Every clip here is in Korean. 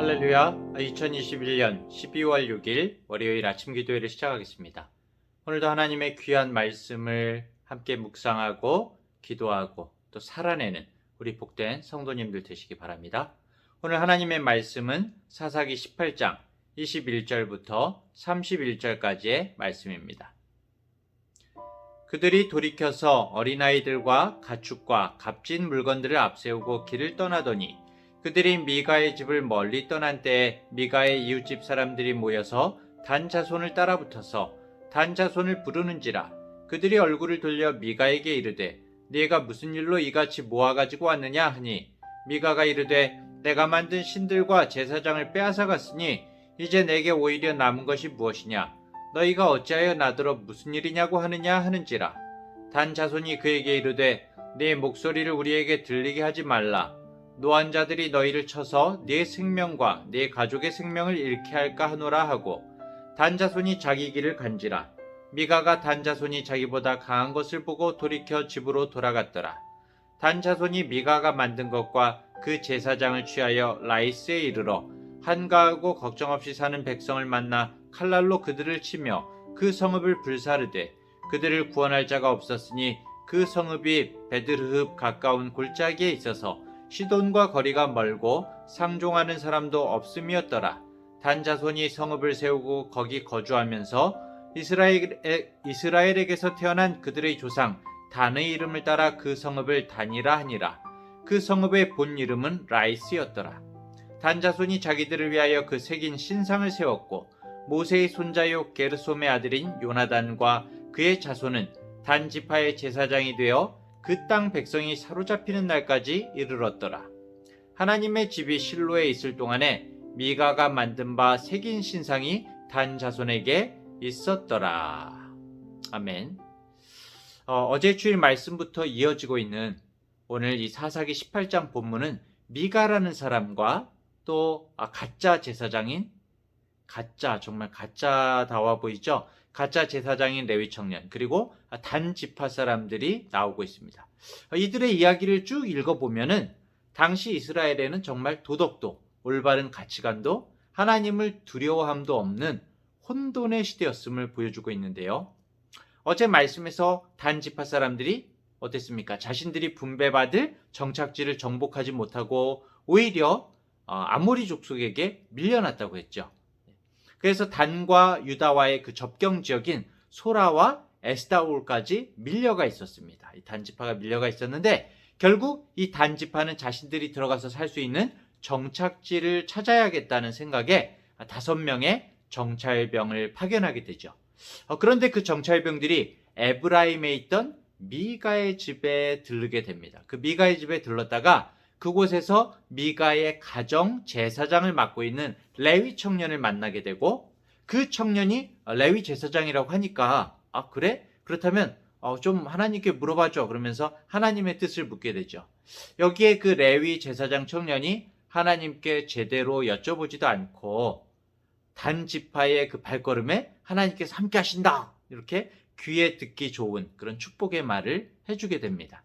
할렐루야. 2021년 12월 6일 월요일 아침 기도회를 시작하겠습니다. 오늘도 하나님의 귀한 말씀을 함께 묵상하고 기도하고 또 살아내는 우리 복된 성도님들 되시기 바랍니다. 오늘 하나님의 말씀은 사사기 18장 21절부터 31절까지의 말씀입니다. 그들이 돌이켜서 어린아이들과 가축과 값진 물건들을 앞세우고 길을 떠나더니 그들이 미가의 집을 멀리 떠난 때에 미가의 이웃집 사람들이 모여서 단 자손을 따라붙어서 단 자손을 부르는지라. 그들이 얼굴을 돌려 미가에게 이르되 네가 무슨 일로 이같이 모아가지고 왔느냐 하니 미가가 이르되 내가 만든 신들과 제사장을 빼앗아 갔으니 이제 내게 오히려 남은 것이 무엇이냐. 너희가 어찌하여 나더러 무슨 일이냐고 하느냐 하는지라. 단 자손이 그에게 이르되 네 목소리를 우리에게 들리게 하지 말라. 노한 자들이 너희를 쳐서 네 생명과 네 가족의 생명을 잃게 할까 하노라 하고 단 자손이 자기 길을 간지라. 미가가 단 자손이 자기보다 강한 것을 보고 돌이켜 집으로 돌아갔더라. 단 자손이 미가가 만든 것과 그 제사장을 취하여 라이스에 이르러 한가하고 걱정 없이 사는 백성을 만나 칼날로 그들을 치며 그 성읍을 불사르되 그들을 구원할 자가 없었으니 그 성읍이 베드르흡 가까운 골짜기에 있어서 시돈과 거리가 멀고 상종하는 사람도 없음이었더라. 단 자손이 성읍을 세우고 거기 거주하면서 이스라엘에게서 태어난 그들의 조상 단의 이름을 따라 그 성읍을 단이라 하니라. 그 성읍의 본 이름은 라이스였더라. 단 자손이 자기들을 위하여 그 새긴 신상을 세웠고 모세의 손자요 게르솜의 아들인 요나단과 그의 자손은 단 지파의 제사장이 되어 그 땅 백성이 사로잡히는 날까지 이르렀더라. 하나님의 집이 실로에 있을 동안에 미가가 만든 바 새긴 신상이 단 자손에게 있었더라. 아멘. 어제 주일 말씀부터 이어지고 있는 오늘 이 사사기 18장 본문은 미가라는 사람과 또 가짜 제사장인 정말 가짜다워 보이죠? 가짜 제사장인 레위 청년 그리고 단 지파 사람들이 나오고 있습니다. 이들의 이야기를 쭉 읽어보면은 당시 이스라엘에는 정말 도덕도 올바른 가치관도 하나님을 두려워함도 없는 혼돈의 시대였음을 보여주고 있는데요. 어제 말씀에서 단 지파 사람들이 어땠습니까? 자신들이 분배받을 정착지를 정복하지 못하고 오히려 아모리 족속에게 밀려났다고 했죠. 그래서 단과 유다와의 그 접경 지역인 소라와 에스타올까지 밀려가 있었습니다. 이 단지파가 밀려가 있었는데 결국 이 단지파는 자신들이 들어가서 살 수 있는 정착지를 찾아야겠다는 생각에 5명의 정찰병을 파견하게 되죠. 그런데 그 정찰병들이 에브라임에 있던 미가의 집에 들르게 됩니다. 그 미가의 집에 들렀다가 그곳에서 미가의 가정 제사장을 맡고 있는 레위 청년을 만나게 되고 그 청년이 레위 제사장이라고 하니까 그래? 그렇다면 좀 하나님께 물어봐줘. 그러면서 하나님의 뜻을 묻게 되죠. 여기에 그 레위 제사장 청년이 하나님께 제대로 여쭤보지도 않고 단 지파의 그 발걸음에 하나님께서 함께 하신다. 이렇게 귀에 듣기 좋은 그런 축복의 말을 해주게 됩니다.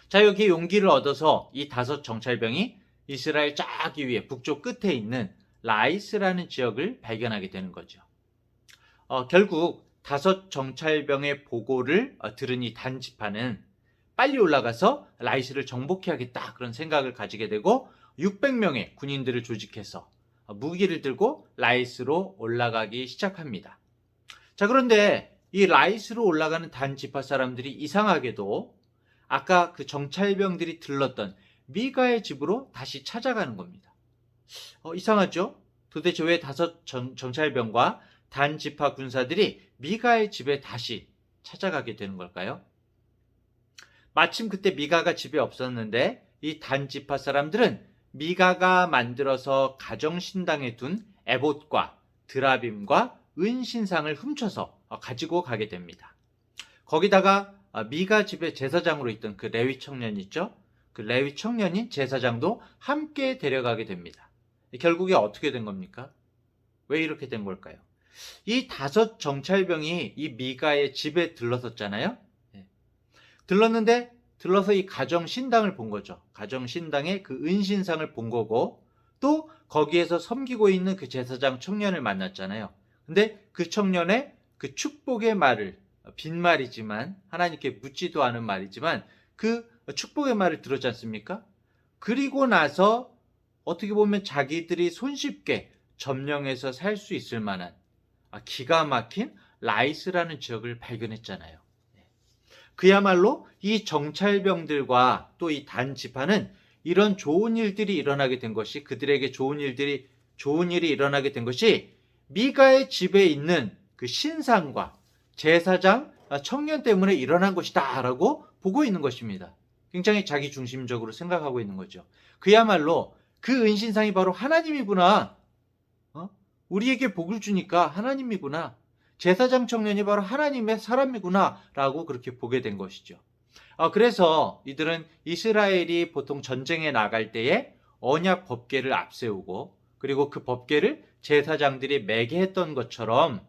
자, 여기 용기를 얻어서 이 5 정찰병이 이스라엘 저기 위에 북쪽 끝에 있는 라이스라는 지역을 발견하게 되는 거죠. 결국 5 정찰병의 보고를 들은 이 단 지파는 빨리 올라가서 라이스를 정복해야겠다 그런 생각을 가지게 되고 600명의 군인들을 조직해서 무기를 들고 라이스로 올라가기 시작합니다. 자, 그런데 이 라이스로 올라가는 단 지파 사람들이 이상하게도 아까 그 정찰병들이 들렀던 미가의 집으로 다시 찾아가는 겁니다. 이상하죠? 도대체 왜 5 정찰병과 단 지파 군사들이 미가의 집에 다시 찾아가게 되는 걸까요? 마침 그때 미가가 집에 없었는데 이 단 지파 사람들은 미가가 만들어서 가정신당에 둔 에봇과 드라빔과 은신상을 훔쳐서 가지고 가게 됩니다. 거기다가 미가 집의 제사장으로 있던 그 레위 청년 있죠? 그 레위 청년인 제사장도 함께 데려가게 됩니다. 결국에 어떻게 된 겁니까? 왜 이렇게 된 걸까요? 이 5 정찰병이 이 미가의 집에 들렀었잖아요. 들렀는데 들러서 이 가정신당을 본 거죠. 가정신당의 그 은신상을 본 거고 또 거기에서 섬기고 있는 그 제사장 청년을 만났잖아요. 근데 그 청년의 그 축복의 말을, 빈말이지만 하나님께 묻지도 않은 말이지만 그 축복의 말을 들었지 않습니까? 그리고 나서 어떻게 보면 자기들이 손쉽게 점령해서 살 수 있을 만한 기가 막힌 라이스라는 지역을 발견했잖아요. 그야말로 이 정찰병들과 또 이 단 지파는 이런 좋은 일들이 일어나게 된 것이, 그들에게 좋은 일이 일어나게 된 것이 미가의 집에 있는 그 신상과 제사장 청년 때문에 일어난 것이다 라고 보고 있는 것입니다. 굉장히 자기 중심적으로 생각하고 있는 거죠. 그야말로 그 은신상이 바로 하나님이구나. 우리에게 복을 주니까 하나님이구나. 제사장 청년이 바로 하나님의 사람이구나 라고 그렇게 보게 된 것이죠. 그래서 이들은 이스라엘이 보통 전쟁에 나갈 때에 언약 법궤를 앞세우고, 그리고 그 법궤를 제사장들이 매게 했던 것처럼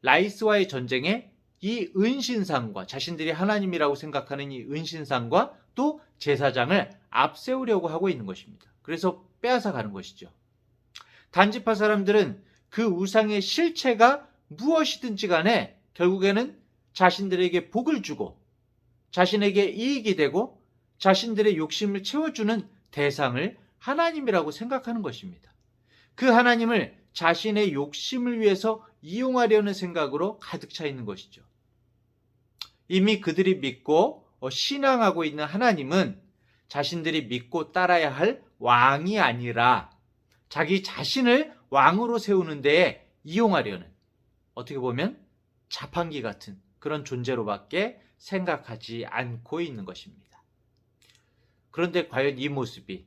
라이스와의 전쟁에 이 은신상과, 자신들이 하나님이라고 생각하는 이 은신상과 또 제사장을 앞세우려고 하고 있는 것입니다. 그래서 빼앗아 가는 것이죠. 단지파 사람들은 그 우상의 실체가 무엇이든지 간에 결국에는 자신들에게 복을 주고 자신에게 이익이 되고 자신들의 욕심을 채워주는 대상을 하나님이라고 생각하는 것입니다. 그 하나님을 자신의 욕심을 위해서 이용하려는 생각으로 가득 차 있는 것이죠. 이미 그들이 믿고 신앙하고 있는 하나님은 자신들이 믿고 따라야 할 왕이 아니라 자기 자신을 왕으로 세우는 데에 이용하려는, 어떻게 보면 자판기 같은 그런 존재로밖에 생각하지 않고 있는 것입니다. 그런데 과연 이 모습이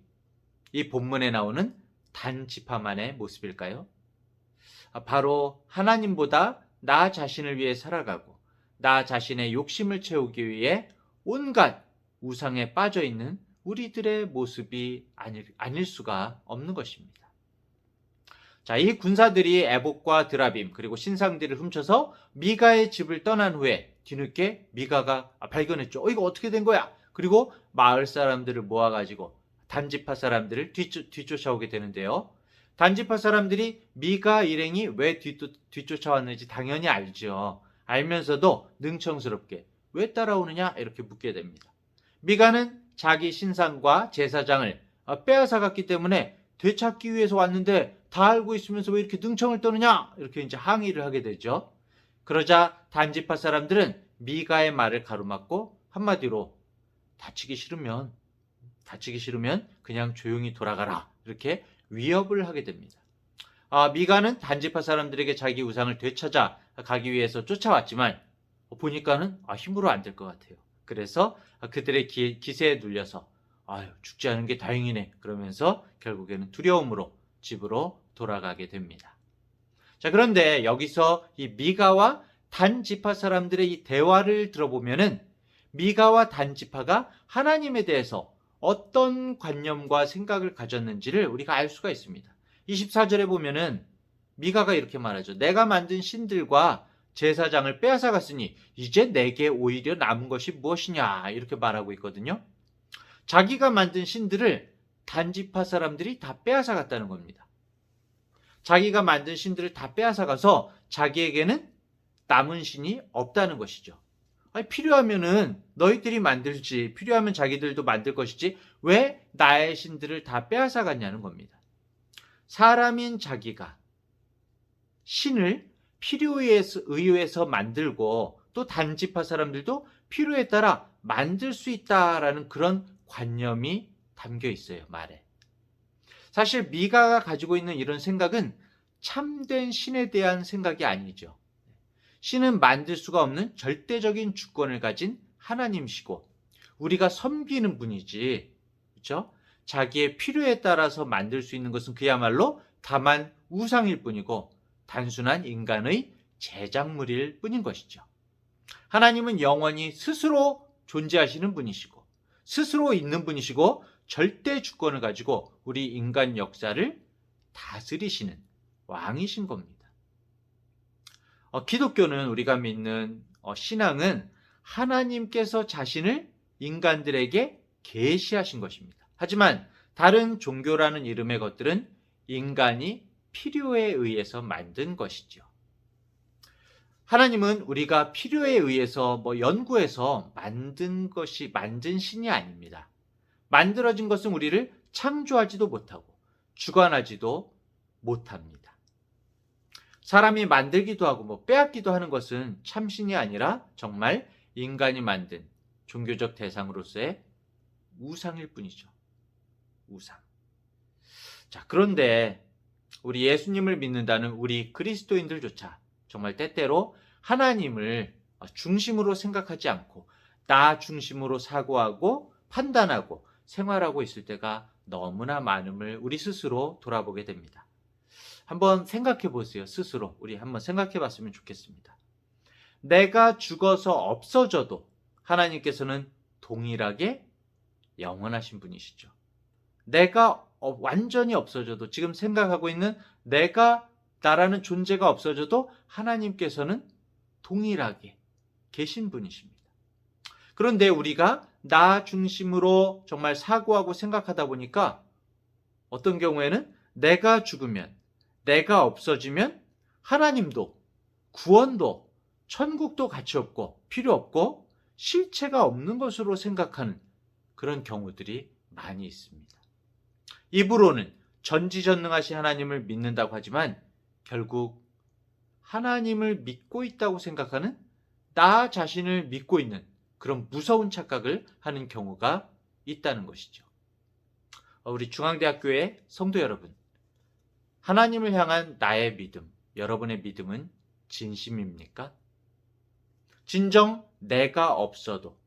이 본문에 나오는 단지파만의 모습일까요? 바로 하나님보다 나 자신을 위해 살아가고 나 자신의 욕심을 채우기 위해 온갖 우상에 빠져 있는 우리들의 모습이 아닐 수가 없는 것입니다. 자, 이 군사들이 에봇과 드라빔 그리고 신상들을 훔쳐서 미가의 집을 떠난 후에 뒤늦게 미가가 발견했죠. 이거 어떻게 된 거야? 그리고 마을 사람들을 모아가지고 단지파 사람들을 뒤쫓아오게 되는데요. 단지파 사람들이 미가 일행이 왜 뒤쫓아왔는지 당연히 알죠. 알면서도 능청스럽게 왜 따라오느냐 이렇게 묻게 됩니다. 미가는 자기 신상과 제사장을 빼앗아 갔기 때문에 되찾기 위해서 왔는데 다 알고 있으면서 왜 이렇게 능청을 떠느냐 이렇게 이제 항의를 하게 되죠. 그러자 단지파 사람들은 미가의 말을 가로막고 한마디로 다치기 싫으면 그냥 조용히 돌아가라 이렇게 위협을 하게 됩니다. 미가는 단지파 사람들에게 자기 우상을 되찾아 가기 위해서 쫓아왔지만 보니까는 힘으로 안 될 것 같아요. 그래서 그들의 기세에 눌려서 죽지 않은 게 다행이네 그러면서 결국에는 두려움으로 집으로 돌아가게 됩니다. 자, 그런데 여기서 이 미가와 단지파 사람들의 이 대화를 들어보면은 미가와 단지파가 하나님에 대해서 어떤 관념과 생각을 가졌는지를 우리가 알 수가 있습니다. 24절에 보면은 미가가 이렇게 말하죠. 내가 만든 신들과 제사장을 빼앗아 갔으니 이제 내게 오히려 남은 것이 무엇이냐 이렇게 말하고 있거든요. 자기가 만든 신들을 단지파 사람들이 다 빼앗아 갔다는 겁니다. 자기가 만든 신들을 다 빼앗아 가서 자기에게는 남은 신이 없다는 것이죠. 필요하면은 너희들이 만들지, 필요하면 자기들도 만들 것이지 왜 나의 신들을 다 빼앗아 갔냐는 겁니다. 사람인 자기가 신을 필요에 의해서 만들고 또 단지파 사람들도 필요에 따라 만들 수 있다라는 그런 관념이 담겨 있어요, 말에. 사실 미가가 가지고 있는 이런 생각은 참된 신에 대한 생각이 아니죠. 신은 만들 수가 없는 절대적인 주권을 가진 하나님이시고 우리가 섬기는 분이지, 그렇죠? 자기의 필요에 따라서 만들 수 있는 것은 그야말로 다만 우상일 뿐이고 단순한 인간의 제작물일 뿐인 것이죠. 하나님은 영원히 스스로 존재하시는 분이시고 스스로 있는 분이시고 절대 주권을 가지고 우리 인간 역사를 다스리시는 왕이신 겁니다. 기독교는 우리가 믿는 신앙은 하나님께서 자신을 인간들에게 계시하신 것입니다. 하지만 다른 종교라는 이름의 것들은 인간이 필요에 의해서 만든 것이죠. 하나님은 우리가 필요에 의해서 연구해서 만든 신이 아닙니다. 만들어진 것은 우리를 창조하지도 못하고 주관하지도 못합니다. 사람이 만들기도 하고 빼앗기도 하는 것은 참신이 아니라 정말 인간이 만든 종교적 대상으로서의 우상일 뿐이죠. 우상. 자, 그런데 우리 예수님을 믿는다는 우리 그리스도인들조차 정말 때때로 하나님을 중심으로 생각하지 않고 나 중심으로 사고하고 판단하고 생활하고 있을 때가 너무나 많음을 우리 스스로 돌아보게 됩니다. 한번 생각해 보세요. 스스로 우리 한번 생각해 봤으면 좋겠습니다. 내가 죽어서 없어져도 하나님께서는 동일하게 영원하신 분이시죠. 내가 완전히 없어져도, 지금 생각하고 있는 내가, 나라는 존재가 없어져도 하나님께서는 동일하게 계신 분이십니다. 그런데 우리가 나 중심으로 정말 사고하고 생각하다 보니까 어떤 경우에는 내가 죽으면, 내가 없어지면 하나님도, 구원도, 천국도 가치 없고 필요 없고 실체가 없는 것으로 생각하는 그런 경우들이 많이 있습니다. 입으로는 전지전능하신 하나님을 믿는다고 하지만 결국 하나님을 믿고 있다고 생각하는 나 자신을 믿고 있는 그런 무서운 착각을 하는 경우가 있다는 것이죠. 우리 중앙대학교의 성도 여러분, 하나님을 향한 나의 믿음, 여러분의 믿음은 진심입니까? 진정 내가 없어도,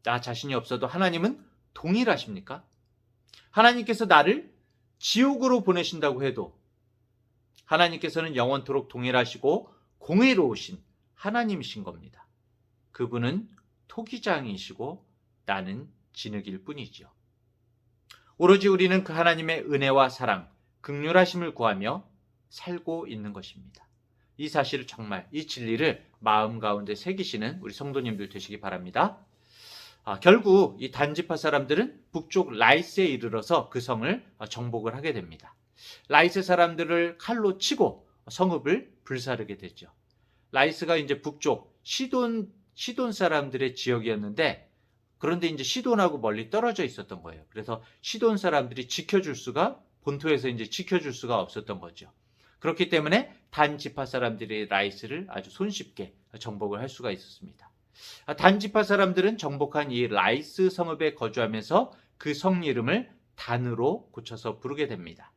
나 자신이 없어도 하나님은 동일하십니까? 하나님께서 나를 지옥으로 보내신다고 해도 하나님께서는 영원토록 동일하시고 공의로우신 하나님이신 겁니다. 그분은 토기장이시고 나는 진흙일 뿐이지요. 오로지 우리는 그 하나님의 은혜와 사랑, 긍휼하심을 구하며 살고 있는 것입니다. 이 사실을 정말, 이 진리를 마음 가운데 새기시는 우리 성도님들 되시기 바랍니다. 결국 이 단지파 사람들은 북쪽 라이스에 이르러서 그 성을 정복을 하게 됩니다. 라이스 사람들을 칼로 치고 성읍을 불사르게 되죠. 라이스가 이제 북쪽 시돈 사람들의 지역이었는데, 그런데 이제 시돈하고 멀리 떨어져 있었던 거예요. 그래서 시돈 사람들이 본토에서 이제 지켜줄 수가 없었던 거죠. 그렇기 때문에 단지파 사람들이 라이스를 아주 손쉽게 정복을 할 수가 있었습니다. 단지파 사람들은 정복한 이 라이스 성읍에 거주하면서 그 성 이름을 단으로 고쳐서 부르게 됩니다.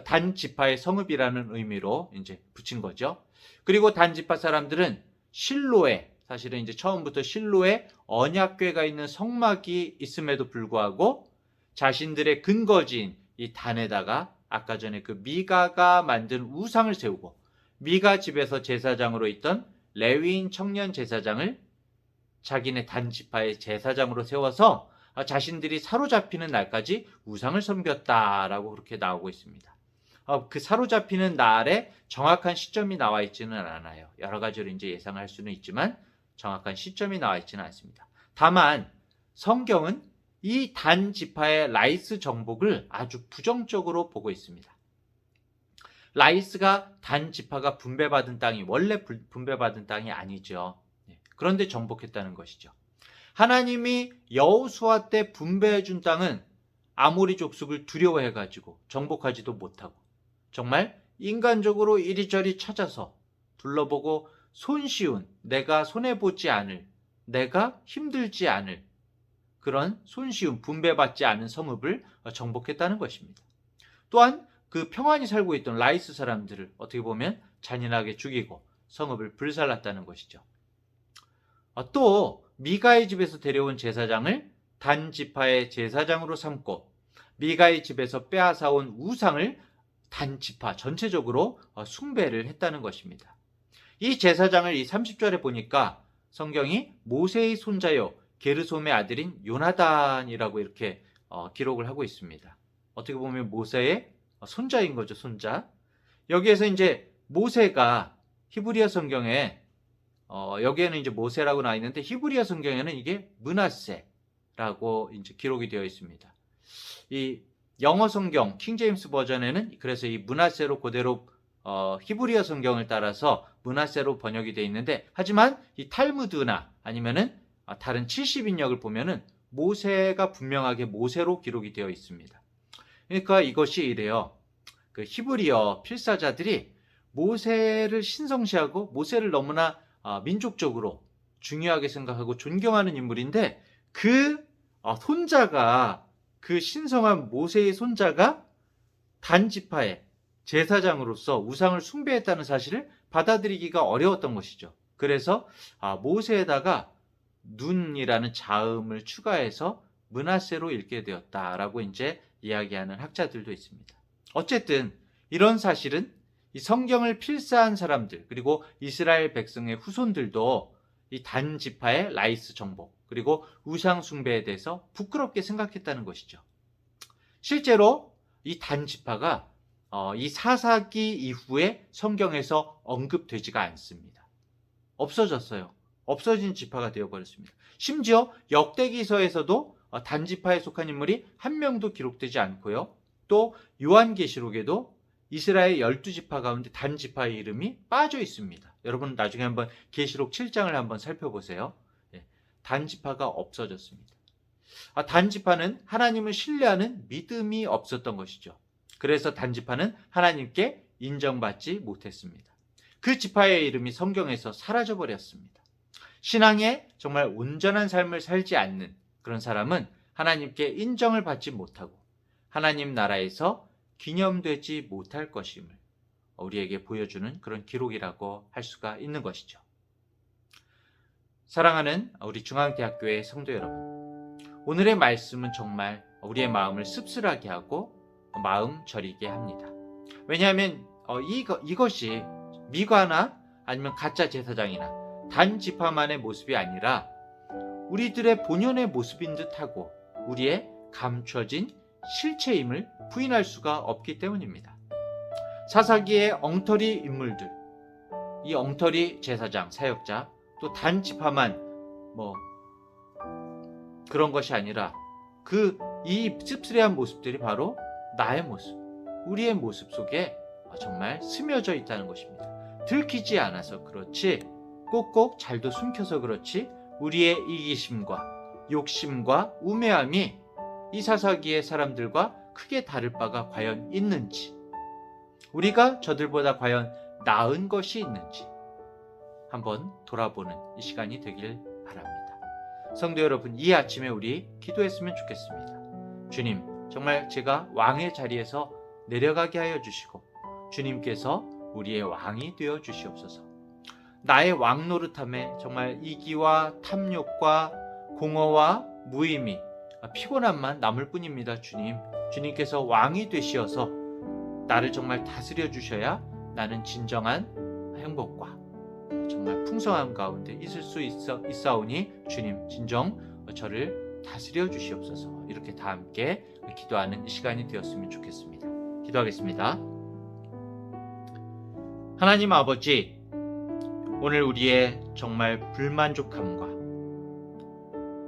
단지파의 성읍이라는 의미로 이제 붙인 거죠. 그리고 단지파 사람들은 실로에, 사실은 이제 처음부터 실로에 언약궤가 있는 성막이 있음에도 불구하고 자신들의 근거지인 이 단에다가 아까 전에 그 미가가 만든 우상을 세우고, 미가 집에서 제사장으로 있던 레위인 청년 제사장을 자기네 단지파의 제사장으로 세워서 자신들이 사로잡히는 날까지 우상을 섬겼다라고 그렇게 나오고 있습니다. 그 사로잡히는 날에 정확한 시점이 나와 있지는 않아요. 여러 가지로 이제 예상할 수는 있지만 정확한 시점이 나와 있지는 않습니다. 다만 성경은 이 단지파의 라이스 정복을 아주 부정적으로 보고 있습니다. 라이스가 단지파가 분배받은 땅이 원래 분배받은 땅이 아니죠. 그런데 정복했다는 것이죠. 하나님이 여호수아 때 분배해준 땅은 아모리 족속을 두려워해가지고 정복하지도 못하고 정말 인간적으로 이리저리 찾아서 둘러보고 손쉬운, 내가 손해보지 않을, 내가 힘들지 않을 그런 손쉬운 분배받지 않은 성읍을 정복했다는 것입니다. 또한 그 평안히 살고 있던 라이스 사람들을 어떻게 보면 잔인하게 죽이고 성읍을 불살랐다는 것이죠. 또 미가의 집에서 데려온 제사장을 단지파의 제사장으로 삼고 미가의 집에서 빼앗아온 우상을 단지파 전체적으로 숭배를 했다는 것입니다. 이 제사장을 이 30절에 보니까 성경이 모세의 손자요 게르솜의 아들인 요나단이라고 이렇게 기록을 하고 있습니다. 어떻게 보면 모세의 손자인 거죠, 손자. 여기에서 이제 모세가 히브리어 성경에 여기에는 이제 모세라고 나와 있는데 히브리어 성경에는 이게 므낫세라고 이제 기록이 되어 있습니다. 이 영어 성경 킹제임스 버전에는 그래서 이 므낫세로 그대로 히브리어 성경을 따라서 므낫세로 번역이 되어 있는데, 하지만 이 탈무드나 아니면은 다른 70인역을 보면은 모세가 분명하게 모세로 기록이 되어 있습니다. 그러니까 이것이 이래요. 그 히브리어 필사자들이 모세를 신성시하고 모세를 너무나 민족적으로 중요하게 생각하고 존경하는 인물인데, 그 손자가, 그 신성한 모세의 손자가 단지파의 제사장으로서 우상을 숭배했다는 사실을 받아들이기가 어려웠던 것이죠. 그래서 모세에다가 눈이라는 자음을 추가해서 므낫세로 읽게 되었다라고 이제 이야기하는 학자들도 있습니다. 어쨌든 이런 사실은 이 성경을 필사한 사람들, 그리고 이스라엘 백성의 후손들도 이 단지파의 라이스 정복, 그리고 우상 숭배에 대해서 부끄럽게 생각했다는 것이죠. 실제로 이 단지파가 이 사사기 이후에 성경에서 언급되지가 않습니다. 없어졌어요. 없어진 지파가 되어버렸습니다. 심지어 역대기서에서도 단지파에 속한 인물이 한 명도 기록되지 않고요. 또 요한계시록에도 이스라엘 12지파 가운데 단지파의 이름이 빠져 있습니다. 여러분 나중에 한번 계시록 7장을 한번 살펴보세요. 단지파가 없어졌습니다. 단지파는 하나님을 신뢰하는 믿음이 없었던 것이죠. 그래서 단지파는 하나님께 인정받지 못했습니다. 그 지파의 이름이 성경에서 사라져버렸습니다. 신앙에 정말 온전한 삶을 살지 않는 그런 사람은 하나님께 인정을 받지 못하고 하나님 나라에서 기념되지 못할 것임을 우리에게 보여주는 그런 기록이라고 할 수가 있는 것이죠. 사랑하는 우리 중앙대학교의 성도 여러분, 오늘의 말씀은 정말 우리의 마음을 씁쓸하게 하고 마음 저리게 합니다. 왜냐하면 이것이 미과나 아니면 가짜 제사장이나 단지파만의 모습이 아니라 우리들의 본연의 모습인 듯하고 우리의 감춰진 실체임을 부인할 수가 없기 때문입니다. 사사기의 엉터리 인물들, 이 엉터리 제사장, 사역자, 또 단지파만 그런 것이 아니라 이 씁쓸한 모습들이 바로 나의 모습, 우리의 모습 속에 정말 스며져 있다는 것입니다. 들키지 않아서 그렇지, 꼭꼭 잘도 숨겨서 그렇지, 우리의 이기심과 욕심과 우매함이 이 사사기의 사람들과 크게 다를 바가 과연 있는지, 우리가 저들보다 과연 나은 것이 있는지 한번 돌아보는 이 시간이 되길 바랍니다. 성도 여러분, 이 아침에 우리 기도했으면 좋겠습니다. 주님, 정말 제가 왕의 자리에서 내려가게 하여 주시고 주님께서 우리의 왕이 되어 주시옵소서. 나의 왕 노릇함에 정말 이기와 탐욕과 공허와 무의미, 피곤함만 남을 뿐입니다. 주님께서 왕이 되시어서 나를 정말 다스려 주셔야 나는 진정한 행복과 정말 풍성함 가운데 있을 수 있사오니 주님 진정 저를 다스려 주시옵소서. 이렇게 다 함께 기도하는 이 시간이 되었으면 좋겠습니다. 기도하겠습니다. 하나님 아버지, 오늘 우리의 정말 불만족함과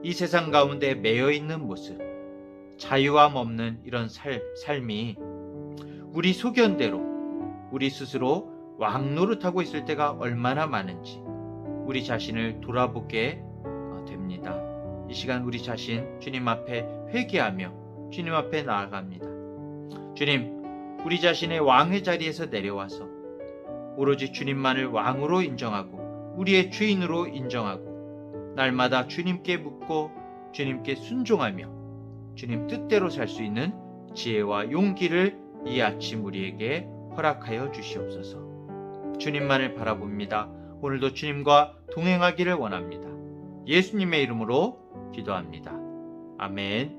이 세상 가운데 매여 있는 모습, 자유함 없는 이런 삶이 우리 소견대로 우리 스스로 왕 노릇하고 있을 때가 얼마나 많은지 우리 자신을 돌아보게 됩니다. 이 시간 우리 자신 주님 앞에 회개하며 주님 앞에 나아갑니다. 주님, 우리 자신의 왕의 자리에서 내려와서 오로지 주님만을 왕으로 인정하고 우리의 주인으로 인정하고 날마다 주님께 묻고 주님께 순종하며 주님 뜻대로 살 수 있는 지혜와 용기를 이 아침 우리에게 허락하여 주시옵소서. 주님만을 바라봅니다. 오늘도 주님과 동행하기를 원합니다. 예수님의 이름으로 기도합니다. 아멘.